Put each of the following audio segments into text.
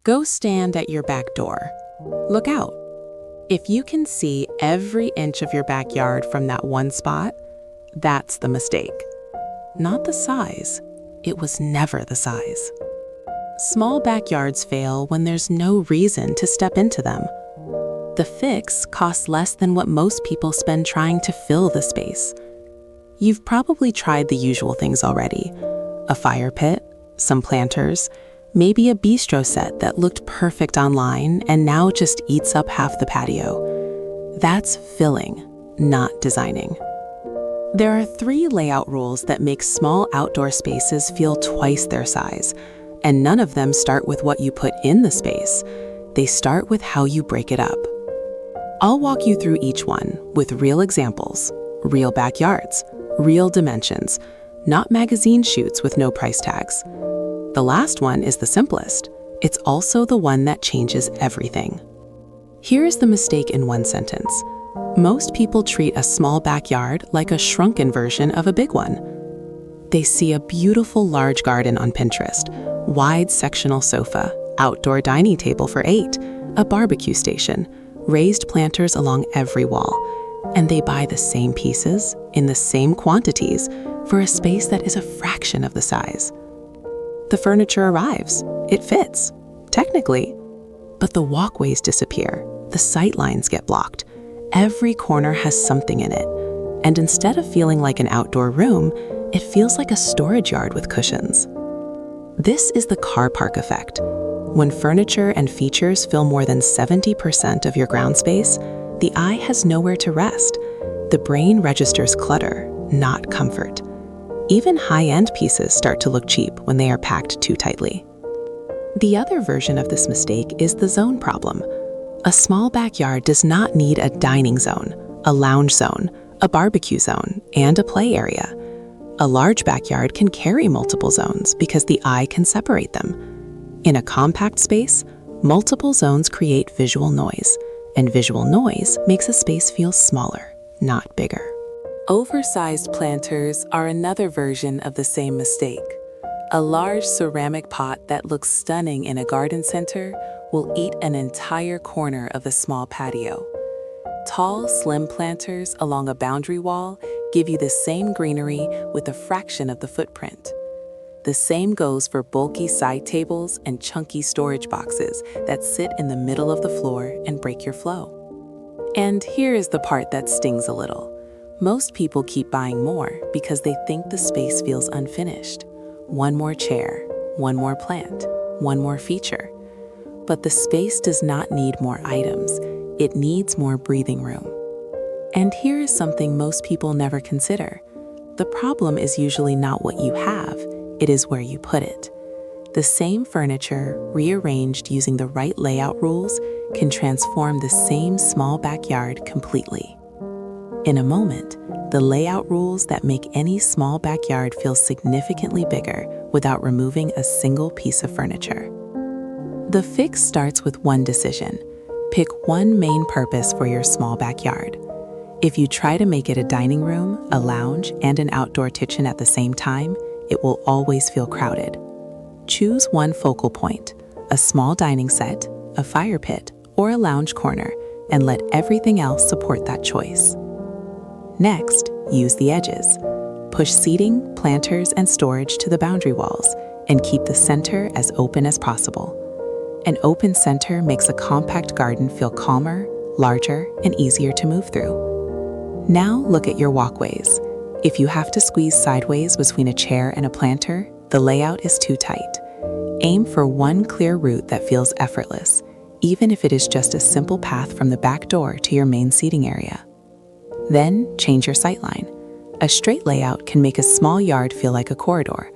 Go stand at your back door. Look out. If you can see every inch of your backyard from that one spot, that's the mistake. Not the size. It was never the size. Small backyards fail when there's no reason to step into them. The fix costs less than what most people spend trying to fill the space. You've probably tried the usual things already. A fire pit, some planters, maybe a bistro set that looked perfect online and now just eats up half the patio. That's filling, not designing. There are 3 layout rules that make small outdoor spaces feel twice their size, and none of them start with what you put in the space. They start with how you break it up. I'll walk you through each one with real examples, real backyards, real dimensions, not magazine shoots with no price tags. The last one is the simplest. It's also the one that changes everything. Here's the mistake in one sentence. Most people treat a small backyard like a shrunken version of a big one. They see a beautiful large garden on Pinterest, wide sectional sofa, outdoor dining table for 8, a barbecue station, raised planters along every wall, and they buy the same pieces in the same quantities for a space that is a fraction of the size. The furniture arrives, it fits, technically, but the walkways disappear, the sight lines get blocked. Every corner has something in it, and instead of feeling like an outdoor room, it feels like a storage yard with cushions. This is the car park effect. When furniture and features fill more than 70% of your ground space, the eye has nowhere to rest. The brain registers clutter, not comfort. Even high-end pieces start to look cheap when they are packed too tightly. The other version of this mistake is the zone problem. A small backyard does not need a dining zone, a lounge zone, a barbecue zone, and a play area. A large backyard can carry multiple zones because the eye can separate them. In a compact space, multiple zones create visual noise, and visual noise makes a space feel smaller, not bigger. Oversized planters are another version of the same mistake. A large ceramic pot that looks stunning in a garden center will eat an entire corner of the small patio. Tall, slim planters along a boundary wall give you the same greenery with a fraction of the footprint. The same goes for bulky side tables and chunky storage boxes that sit in the middle of the floor and break your flow. And here is the part that stings a little. Most people keep buying more because they think the space feels unfinished. One more chair, one more plant, one more feature. But the space does not need more items. It needs more breathing room. And here is something most people never consider. The problem is usually not what you have, it is where you put it. The same furniture, rearranged using the right layout rules, can transform the same small backyard completely. In a moment, the layout rules that make any small backyard feel significantly bigger without removing a single piece of furniture. The fix starts with one decision. Pick one main purpose for your small backyard. If you try to make it a dining room, a lounge, and an outdoor kitchen at the same time, it will always feel crowded. Choose one focal point, a small dining set, a fire pit, or a lounge corner, and let everything else support that choice. Next, use the edges. Push seating, planters, and storage to the boundary walls, and keep the center as open as possible. An open center makes a compact garden feel calmer, larger, and easier to move through. Now look at your walkways. If you have to squeeze sideways between a chair and a planter, the layout is too tight. Aim for one clear route that feels effortless, even if it is just a simple path from the back door to your main seating area. Then change your sightline. A straight layout can make a small yard feel like a corridor.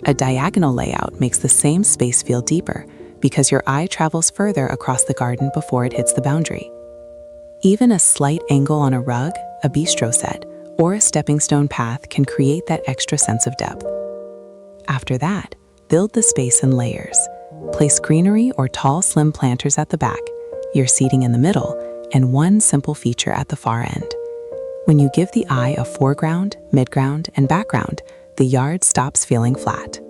A diagonal layout makes the same space feel deeper because your eye travels further across the garden before it hits the boundary. Even a slight angle on a rug, a bistro set, or a stepping stone path can create that extra sense of depth. After that, build the space in layers. Place greenery or tall, slim planters at the back, your seating in the middle, and one simple feature at the far end. When you give the eye a foreground, midground, and background, the yard stops feeling flat.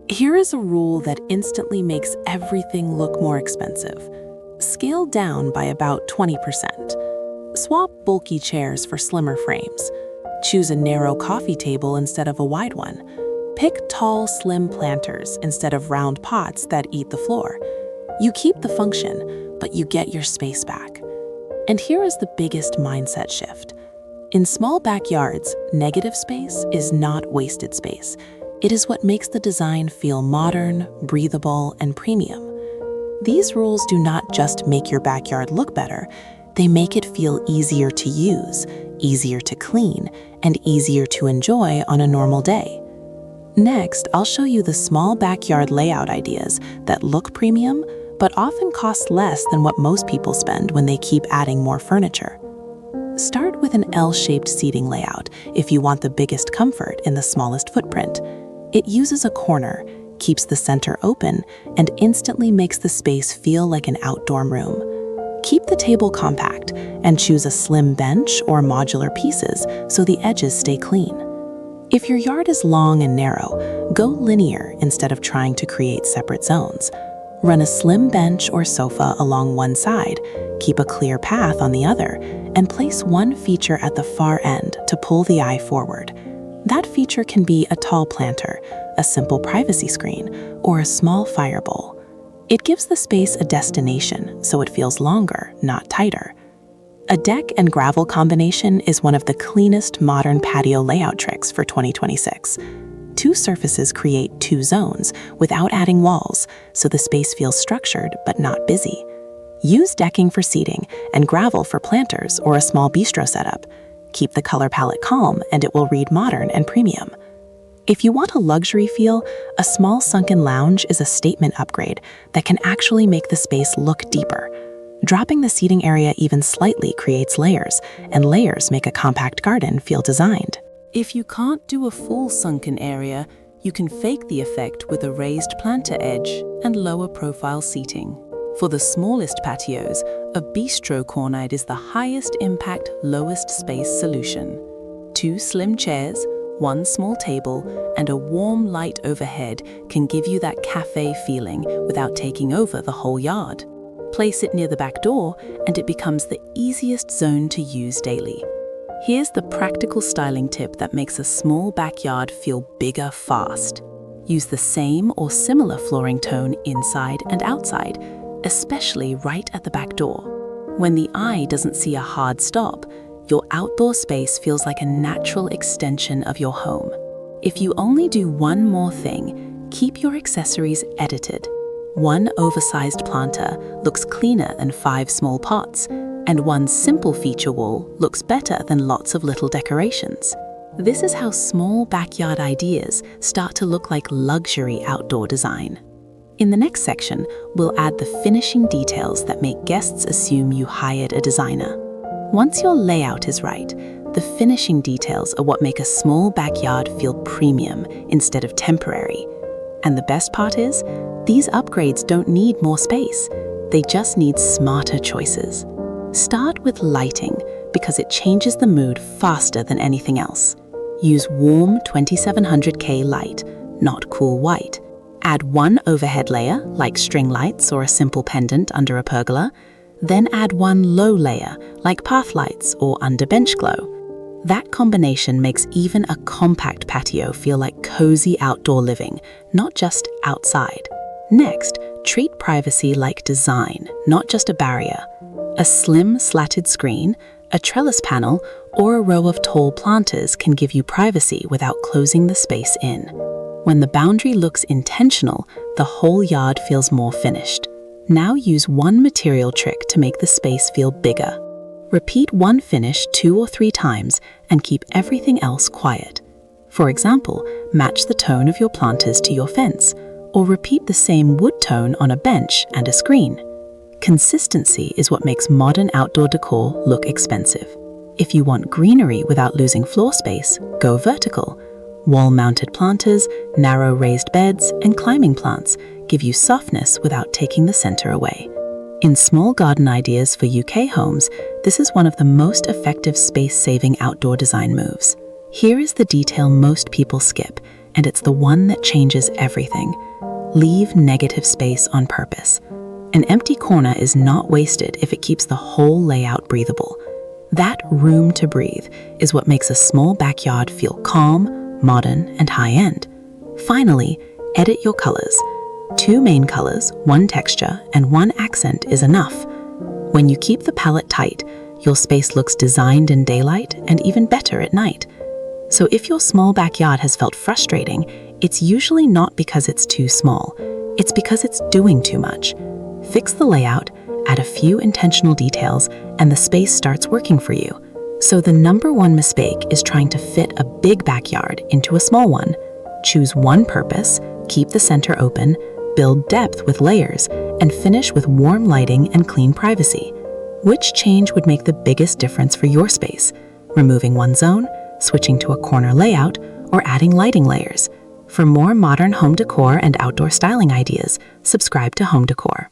Here is a rule that instantly makes everything look more expensive. Scale down by about 20%. Swap bulky chairs for slimmer frames. Choose a narrow coffee table instead of a wide one. Pick tall, slim planters instead of round pots that eat the floor. You keep the function, but you get your space back. And here is the biggest mindset shift. In small backyards, negative space is not wasted space. It is what makes the design feel modern, breathable, and premium. These rules do not just make your backyard look better, they make it feel easier to use, easier to clean, and easier to enjoy on a normal day. Next, I'll show you the small backyard layout ideas that look premium, but often cost less than what most people spend when they keep adding more furniture. Start with an L-shaped seating layout if you want the biggest comfort in the smallest footprint. It uses a corner, keeps the center open, and instantly makes the space feel like an outdoor room. Keep the table compact and choose a slim bench or modular pieces so the edges stay clean. If your yard is long and narrow, go linear instead of trying to create separate zones. Run a slim bench or sofa along one side, keep a clear path on the other, and place one feature at the far end to pull the eye forward. That feature can be a tall planter, a simple privacy screen, or a small fire bowl. It gives the space a destination, so it feels longer, not tighter. A deck and gravel combination is one of the cleanest modern patio layout tricks for 2026. Two surfaces create two zones without adding walls, so the space feels structured but not busy. Use decking for seating and gravel for planters or a small bistro setup. Keep the color palette calm and it will read modern and premium. If you want a luxury feel, a small sunken lounge is a statement upgrade that can actually make the space look deeper. Dropping the seating area even slightly creates layers, and layers make a compact garden feel designed. If you can't do a full sunken area, you can fake the effect with a raised planter edge and lower profile seating. For the smallest patios, a bistro corner is the highest impact, lowest space solution. 2 slim chairs, 1 small table, and a warm light overhead can give you that cafe feeling without taking over the whole yard. Place it near the back door and it becomes the easiest zone to use daily. Here's the practical styling tip that makes a small backyard feel bigger fast. Use the same or similar flooring tone inside and outside, especially right at the back door. When the eye doesn't see a hard stop, your outdoor space feels like a natural extension of your home. If you only do one more thing, keep your accessories edited. 1 oversized planter looks cleaner than 5 small pots, and 1 simple feature wall looks better than lots of little decorations. This is how small backyard ideas start to look like luxury outdoor design. In the next section, we'll add the finishing details that make guests assume you hired a designer. Once your layout is right, the finishing details are what make a small backyard feel premium instead of temporary. And the best part is, these upgrades don't need more space. They just need smarter choices. Start with lighting because it changes the mood faster than anything else. Use warm 2700K light, not cool white. Add 1 overhead layer, like string lights or a simple pendant under a pergola. Then add 1 low layer, like path lights or under bench glow. That combination makes even a compact patio feel like cozy outdoor living, not just outside. Next, treat privacy like design, not just a barrier. A slim slatted screen, a trellis panel, or a row of tall planters can give you privacy without closing the space in. When the boundary looks intentional, the whole yard feels more finished. Now use 1 material trick to make the space feel bigger. Repeat 1 finish 2 or 3 times and keep everything else quiet. For example, match the tone of your planters to your fence, or repeat the same wood tone on a bench and a screen. Consistency is what makes modern outdoor decor look expensive. If you want greenery without losing floor space, go vertical. Wall-mounted planters, narrow raised beds, and climbing plants give you softness without taking the center away. In small garden ideas for UK homes, this is one of the most effective space-saving outdoor design moves. Here is the detail most people skip, and it's the one that changes everything. Leave negative space on purpose. An empty corner is not wasted if it keeps the whole layout breathable. That room to breathe is what makes a small backyard feel calm, modern, and high-end. Finally, edit your colors. 2 main colors, 1 texture, and 1 accent is enough. When you keep the palette tight, your space looks designed in daylight and even better at night. So if your small backyard has felt frustrating, it's usually not because it's too small. It's because it's doing too much. Fix the layout, add a few intentional details, and the space starts working for you. So the number 1 mistake is trying to fit a big backyard into a small one. Choose one purpose, keep the center open, build depth with layers, and finish with warm lighting and clean privacy. Which change would make the biggest difference for your space? Removing one zone, switching to a corner layout, or adding lighting layers? For more modern home decor and outdoor styling ideas, subscribe to Home Decor.